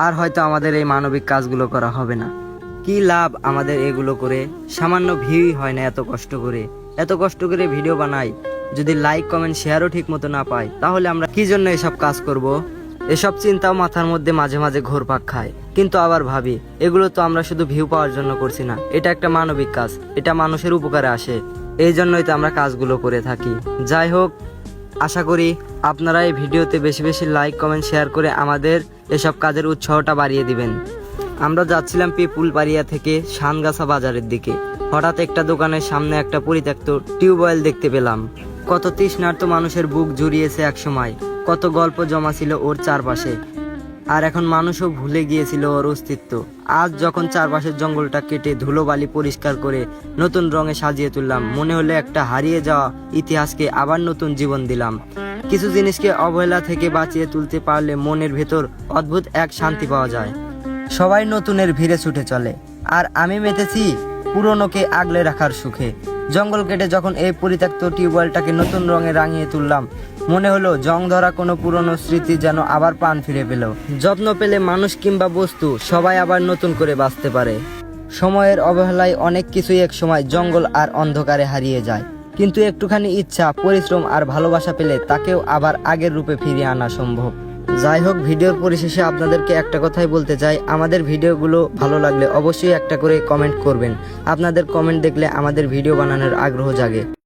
আর হয়তো আমাদের এই মানবিক কাজগুলো করা হবে না। কি লাভ আমাদের এগুলো করে? সামান্য ভিউই হয় না এত কষ্ট করে ভিডিও বানাই, যদি লাইক কমেন্ট শেয়ারও ঠিক মতো না পাই, তাহলে আমরা কি জন্য এসব কাজ করব? এসব চিন্তাও মাথার মধ্যে মাঝে মাঝে ঘুরপাক খায়, কিন্তু আবার ভাবি এগুলো তো আমরা শুধু ভিউ পাওয়ার জন্য করছি না, এটা একটা মানবিক কাজ, এটা মানুষের উপকারে আসে, এই জন্যই তো আমরা কাজগুলো করে থাকি। যাই হোক, আশা করি আপনারা এই ভিডিওতে বেশি বেশি লাইক কমেন্ট শেয়ার করে আমাদের এসব কাজের উৎসাহটা বাড়িয়ে দিবেন। আমরা যাচ্ছিলাম পিপুলবাড়িয়া থেকে শানগাছা বাজারের দিকে, হঠাৎ একটা দোকানের সামনে একটা পরিত্যক্ত টিউবওয়েল দেখতে পেলাম। কত তৃষ্ণার্ত মানুষের বুক জুড়িয়েছে এক সময়, কত গল্প জমা ছিল ওর চারপাশে, আর এখন মানুষও ভুলে গিয়েছিল ওর অস্তিত্ব। আজ যখন চারপাশের জঙ্গলটা কেটে ধুলোবালি পরিষ্কার করে নতুন রঙে সাজিয়ে তুললাম, মনে হলো একটা হারিয়ে যাওয়া ইতিহাসকে আবার নতুন জীবন দিলাম। কিছু জিনিসকে অবহেলা থেকে বাঁচিয়ে তুলতে পারলে মনের ভেতর অদ্ভুত এক শান্তি পাওয়া যায়। সবাই নতুনের ভিড়ে ছুটে চলে, আর আমি মেতেছি পুরনোকে আগলে রাখার সুখে। জঙ্গল কেটে যখন এই পরিত্যক্ত টিউবওয়েলটাকে নতুন রঙে রাঙিয়ে তুললাম, মনে হলো জং ধরা কোনো পুরনো স্মৃতি যেন আবার প্রাণ ফিরে পেল। যত্ন পেলে মানুষ কিংবা বস্তু সবাই আবার নতুন করে বাঁচতে পারে। সময়ের অবহেলায় অনেক কিছুই এক সময় জঙ্গল আর অন্ধকারে হারিয়ে যায়, কিন্তু একটুখানি ইচ্ছা, পরিশ্রম আর ভালোবাসা পেলে তাকেও আবার আগের রূপে ফিরিয়ে আনা সম্ভব। যাই হোক, ভিডিওর পরিশেষে আপনাদেরকে একটা কথাই বলতে চাই, আমাদের ভিডিওগুলো ভালো লাগলে অবশ্যই একটা করে কমেন্ট করবেন। আপনাদের কমেন্ট দেখলে আমাদের ভিডিও বানানোর আগ্রহ জাগে।